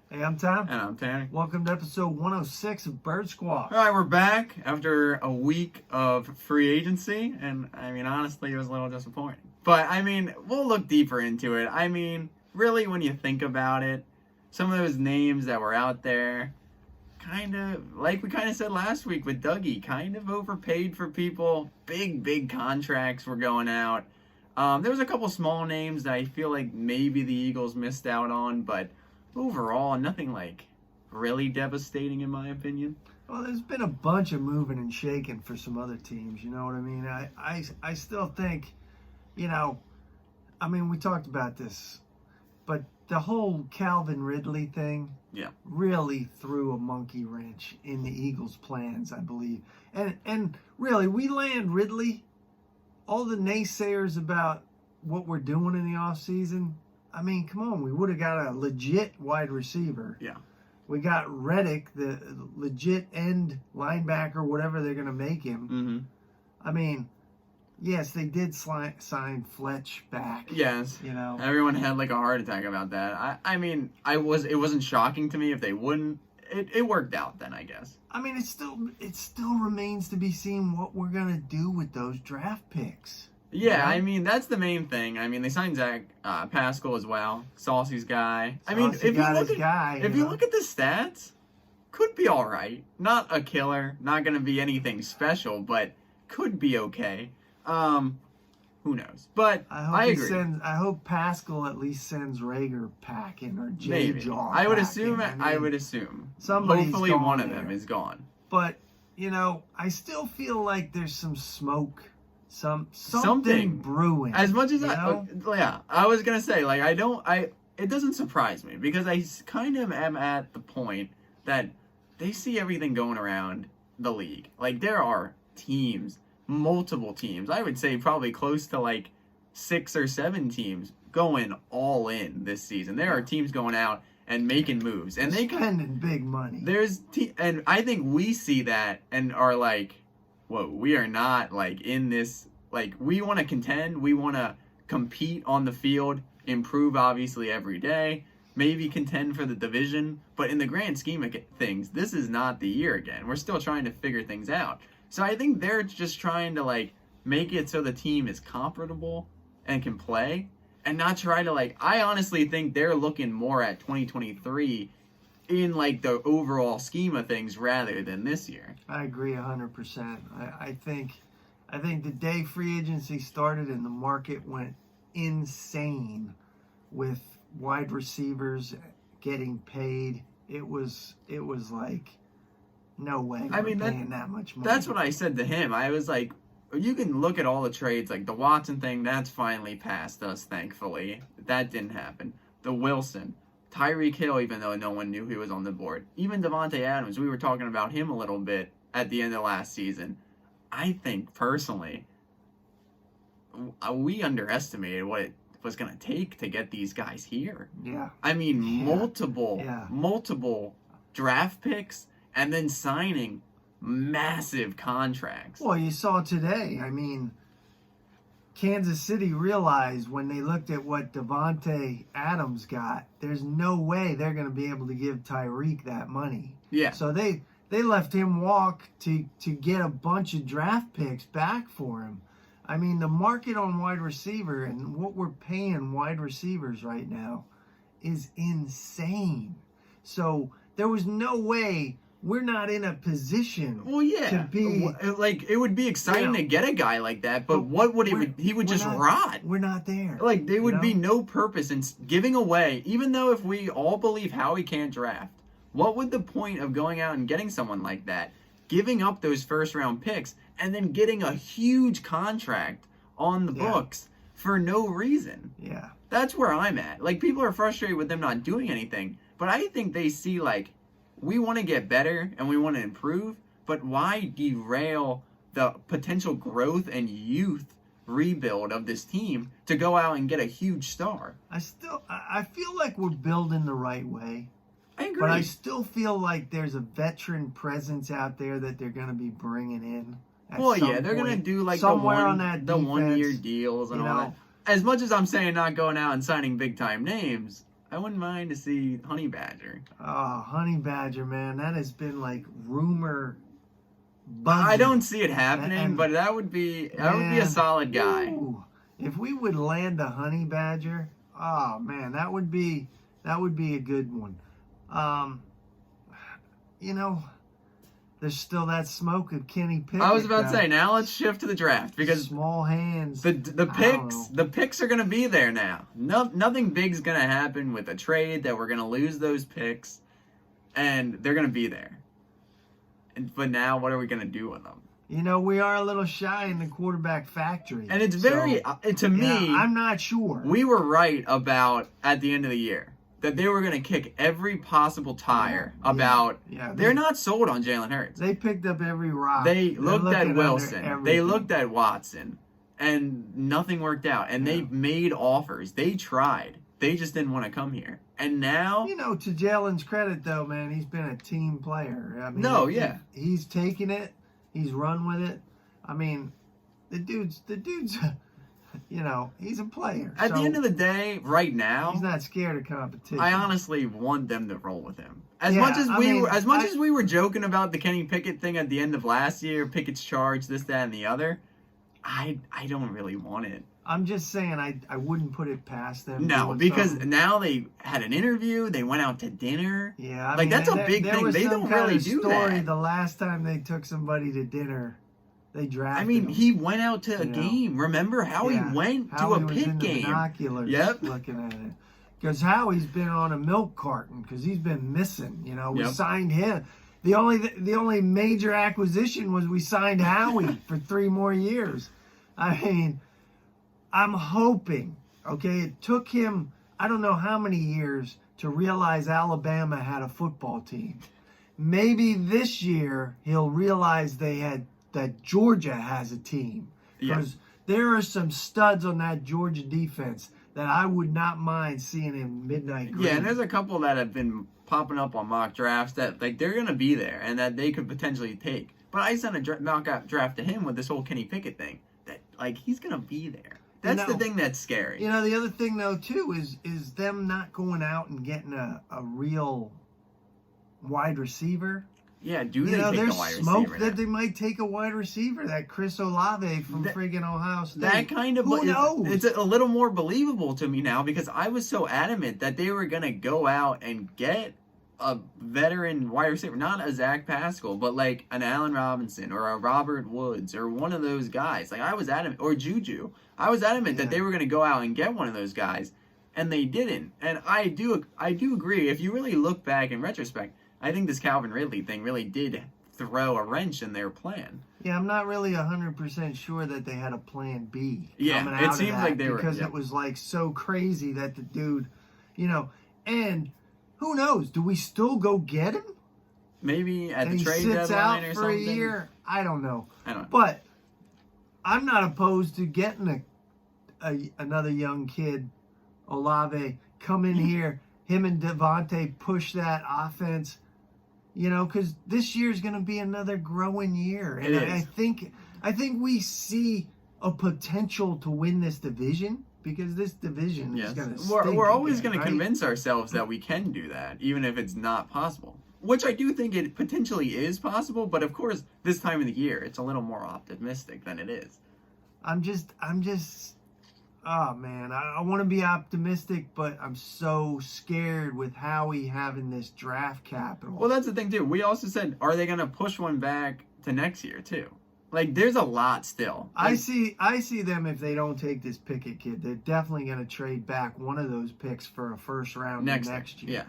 Hey, I'm Tom. And I'm Tanner. Welcome to episode 106 of Bird Squawk. All right, we're back after a week of free agency, and I mean, honestly, it was a little disappointing. But I mean, we'll look deeper into it. I mean, really, when you think about it, some of those names that were out there, kind of, like we kind of said last week with Dougie, kind of overpaid for people. Big contracts were going out. There was a couple small names that I feel like maybe the Eagles missed out on, but overall, nothing like really devastating in my opinion. Well, there's been a bunch of moving and shaking for some other teams, you know what I mean? I still think, we talked about this, but the whole Calvin Ridley thing really threw a monkey wrench in the Eagles' plans, I believe. And really, we land Ridley, all the naysayers about what we're doing in the offseason, I mean, come on, we would have got a legit wide receiver. Yeah. We got Reddick, the legit end linebacker, whatever they're going to make him. Mm-hmm. I mean, yes, they did sign Fletch back. Yes. You know, everyone had like a heart attack about that. It wasn't shocking to me if they wouldn't. It worked out then, I guess. I mean, it still remains to be seen what we're going to do with those draft picks. Yeah, I mean, that's the main thing. I mean, they signed Zach Pascal as well, Saucy's guy. I mean, if you look at the stats, could be all right. Not a killer, not going to be anything special, but could be okay. Who knows? But I agree. I hope Pascal at least sends Rager packing or J-Jaw. I would assume. Hopefully one of them is gone. But, I still feel like there's some smoke. Something brewing. As much as I was gonna say, like, it doesn't surprise me because I kind of am at the point that they see everything going around the league. Like, there are teams, multiple teams, I would say probably close to like 6 or 7 teams going all in this season. There are teams going out and making moves, and they spending big money. And I think we see that and are like, whoa, we are not like in this, like, we want to contend, we want to compete on the field, improve obviously every day, maybe contend for the division, but in the grand scheme of things, this is not the year again. We're still trying to figure things out. So I think they're just trying to like make it so the team is comparable and can play and not try to like, I honestly think they're looking more at 2023 in like the overall scheme of things rather than this year. I agree 100%. I think the day free agency started and the market went insane with wide receivers getting paid. It was like, no way we're paying that much money. That's what I said to him. I was like, you can look at all the trades, like the Watson thing, that's finally past us, thankfully. That didn't happen. The Wilson, Tyreek Hill, even though no one knew he was on the board. Even Devontae Adams, we were talking about him a little bit at the end of last season. I think, personally, we underestimated what it was going to take to get these guys here. Yeah. I mean, multiple draft picks and then signing massive contracts. Well, you saw today, I mean, Kansas City realized when they looked at what Devontae Adams got, there's no way they're going to be able to give Tyreek that money. Yeah. So they left him walk to get a bunch of draft picks back for him. I mean, the market on wide receiver and what we're paying wide receivers right now is insane. So there was no way we're not in a position to be... Like, it would be exciting to get a guy like that, but what would he would just rot. We're not there. Like, there would be no purpose in giving away, even though if we all believe Howie can't draft, what would the point of going out and getting someone like that, giving up those first-round picks, and then getting a huge contract on the books for no reason? Yeah. That's where I'm at. Like, people are frustrated with them not doing anything, but I think they see, like, we want to get better and we want to improve, but why derail the potential growth and youth rebuild of this team to go out and get a huge star? I feel like we're building the right way. I agree. But I still feel like there's a veteran presence out there that they're going to be bringing in. They're going to do like the 1 year deals and all that. As much as I'm saying not going out and signing big time names, I wouldn't mind to see Honey Badger. Oh, Honey Badger, man, that has been like rumor buzzing. I don't see it happening, And- but that would be a solid guy. Ooh, if we would land a Honey Badger, oh man, that would be a good one. You know, there's still that smoke of Kenny Pickett. I was about to say, now let's shift to the draft because small hands. the picks are gonna be there now. Nothing big's gonna happen with a trade that we're gonna lose those picks, and they're gonna be there. But now, what are we gonna do with them? You know, we are a little shy in the quarterback factory, And it's very to me. I'm not sure. We were right about at the end of the year that they were gonna kick every possible tire about. Yeah, they're not sold on Jalen Hurts. They picked up every rock. They They're looked at looking Wilson. under They everything. looked at Watson, and nothing worked out. And they made offers. They tried. They just didn't want to come here. And now, You know, to Jalen's credit, though, man, he's been a team player. I mean, he's taken it. He's run with it. I mean, the dude's, you know, he's a player. at the end of the day, right now, he's not scared of competition. I honestly want them to roll with him. As Yeah, much as I we mean, as we were joking about the Kenny Pickett thing at the end of last year, Pickett's charge, this, that, and the other, I don't really want it. I'm just saying, I wouldn't put it past them. No, doing because something. now they had an interview. They went out to dinner. Yeah, I Like, mean, that's a there- big there thing. was They some don't kind really of do story that. The last time they took somebody to dinner, they drafted I mean, him. he went out to a You know. game. Remember how Yeah, he went to Howie a was pit in the game? binoculars Yep. looking at it. Because Howie's been on a milk carton because he's been missing. You know, we Yep. signed him. The only major acquisition was we signed Howie for 3 more years. I mean, I'm hoping. Okay, it took him I don't know how many years to realize Alabama had a football team. Maybe this year he'll realize that Georgia has a team. Because there are some studs on that Georgia defense that I would not mind seeing in midnight green. Yeah, and there's a couple that have been popping up on mock drafts that like they're gonna be there and that they could potentially take. But I sent a mock draft to him with this whole Kenny Pickett thing. That like he's gonna be there. That's the thing that's scary. You know, the other thing though too is them not going out and getting a real wide receiver. Yeah, do they You know, take there's a wide smoke receiver? that they might take a wide receiver, that Chris Olave from friggin' Ohio State. That kind of Who knows? It's a little more believable to me now because I was so adamant that they were gonna go out and get a veteran wide receiver, not a Zach Pascal, but like an Allen Robinson or a Robert Woods or one of those guys. Like I was adamant, or Juju. I was adamant that they were gonna go out and get one of those guys, and they didn't. And I do agree. If you really look back in retrospect, I think this Calvin Ridley thing really did throw a wrench in their plan. Yeah, I'm not really 100% sure that they had a plan B. Yeah, coming it out of seems that like they were, because it was like so crazy that the dude, you know, and who knows? Do we still go get him? Maybe at And the he trade sits deadline out or for something. a year. I don't know. I don't know. But I'm not opposed to getting another young kid, Olave, come in here. Him and Devontae push that offense. You know, because this year's going to be another growing year, and I think we see a potential to win this division because this division is going to. We're always going to convince ourselves that we can do that, even if it's not possible. Which I do think it potentially is possible, but of course, this time of the year, it's a little more optimistic than it is. I'm just. Oh man, I want to be optimistic, but I'm so scared with Howie having this draft capital. Well, that's the thing too. We also said, are they going to push one back to next year too? Like, there's a lot still. Like, I see them if they don't take this Pickett kid. They're definitely going to trade back one of those picks for a first round next year. Yeah,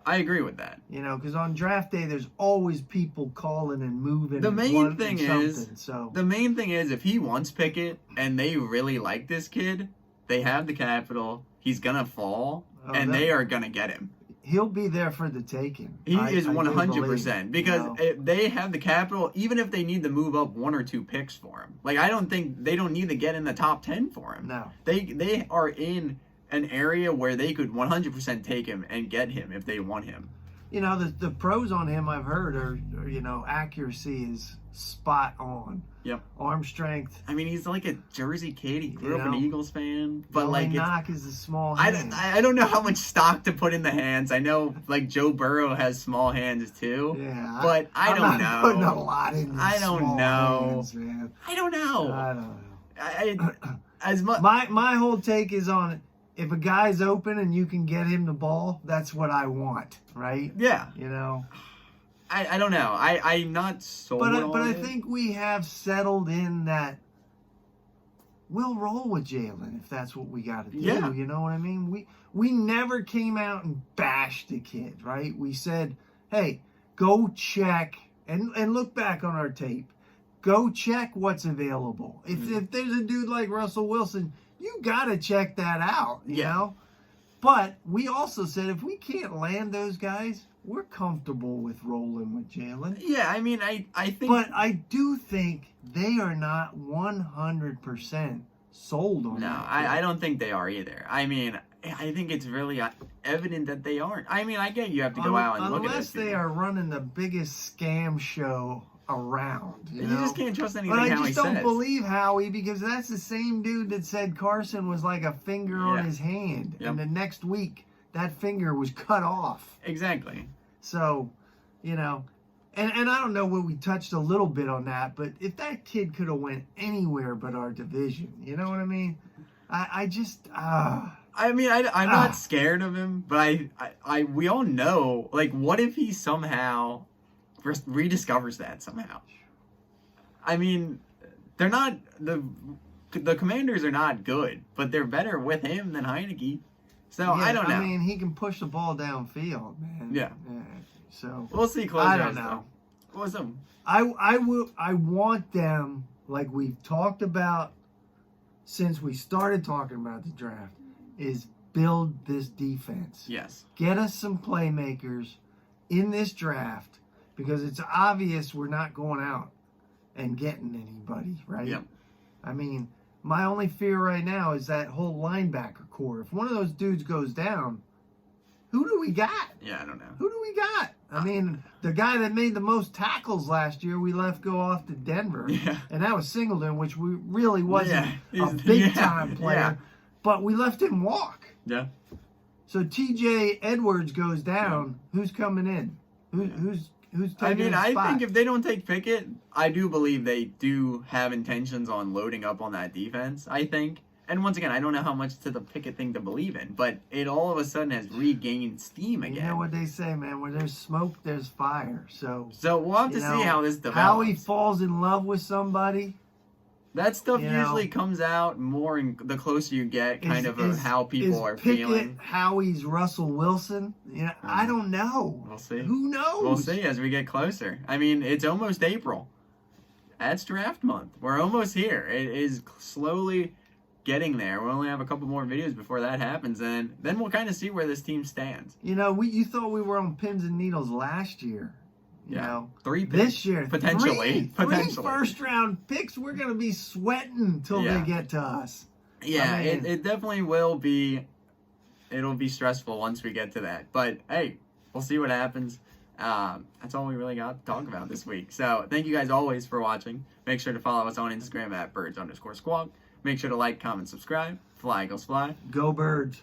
I agree with that. You know, because on draft day, there's always people calling and moving. The main thing is, so if he wants Pickett and they really like this kid, they have the capital. He's gonna fall, and they are gonna get him. He'll be there for the taking. He is 100% because if they have the capital. Even if they need to move up 1 or 2 picks for him, like I don't think they don't need to get in the top 10 for him. No, they are in an area where they could 100% take him and get him if they want him. you know, the pros on him I've heard are, you know, accuracy is spot on. Yep. Arm strength. I mean, he's like a Jersey kid. He grew You up an know, Eagles fan, The but only like knock is the small hands. I don't know how much stock to put in the hands. I know like Joe Burrow has small hands too. Yeah, but I I'm don't not know. putting a lot in. I don't small know. Hands, man. I don't know. I don't know. As much. My whole take is on if a guy's open and you can get him the ball, that's what I want, right? Yeah. You know. I don't know. I'm not sold But on I it. think we have settled in that we'll roll with Jalen if that's what we got to do. Yeah. You know what I mean? We never came out and bashed the kid, right? We said, hey, go check and look back on our tape. Go check what's available. If there's a dude like Russell Wilson, you got to check that out, you know? But we also said if we can't land those guys, we're comfortable with rolling with Jalen. Yeah, I mean, I think. But I do think they are not 100% sold on No, that. I don't think they are either. I mean, I think it's really evident that they aren't. I mean, I get you have to go out and look at it. Unless they are running the biggest scam show around. You know? just can't trust anything But I Howie just don't says. believe Howie because that's the same dude that said Carson was like a finger on his hand. Yep. And the next week, that finger was cut off. Exactly. So, you know, and I don't know what we touched a little bit on that, but if that kid could have went anywhere but our division, you know what I mean? I just, I mean, I'm not scared of him, but we all know, like, what if he somehow rediscovers that somehow? I mean, they're not, the Commanders are not good, but they're better with him than Heineke. So, yeah, I don't know. I mean, he can push the ball downfield, man. Yeah. So We'll see. Close I your don't eyes, know. though. What's up? I want them, like we've talked about since we started talking about the draft, is build this defense. Yes. Get us some playmakers in this draft because it's obvious we're not going out and getting anybody, right? Yep. I mean, my only fear right now is that whole linebacker core. If one of those dudes goes down, who do we got? Yeah, I don't know. Who do we got? I mean, the guy that made the most tackles last year, we left go off to Denver. Yeah. And that was Singleton, which we really wasn't a He's- big-time player. yeah. But we left him walk. Yeah. So T.J. Edwards goes down. Who's coming in? Who's taking his I spot? think if they don't take Pickett, I do believe they do have intentions on loading up on that defense, I think. And once again, I don't know how much to the Pickett thing to believe in, but it all of a sudden has regained steam again. You know what they say, man. Where there's smoke, there's fire. So we'll have to see how this develops. How he falls in love with somebody. That stuff you usually know, comes out more the closer you get, kind of how people is are Pickett feeling. Howie's Russell Wilson? You know, I don't know. We'll see. Who knows? We'll see as we get closer. I mean, it's almost April. That's draft month. We're almost here. It is slowly getting there. We only have a couple more videos before that happens, and then we'll kind of see where this team stands. You know, you thought we were on pins and needles last year. You know, 3 picks. this year, Potentially. three first-round picks. We're gonna be sweating till they get to us. Yeah, I mean, it definitely will be. It'll be stressful once we get to that. But hey, we'll see what happens. That's all we really got to talk about this week. So thank you guys always for watching. Make sure to follow us on Instagram at birds_squawk. Make sure to like, comment, subscribe. Fly Eagles Fly. Go Birds.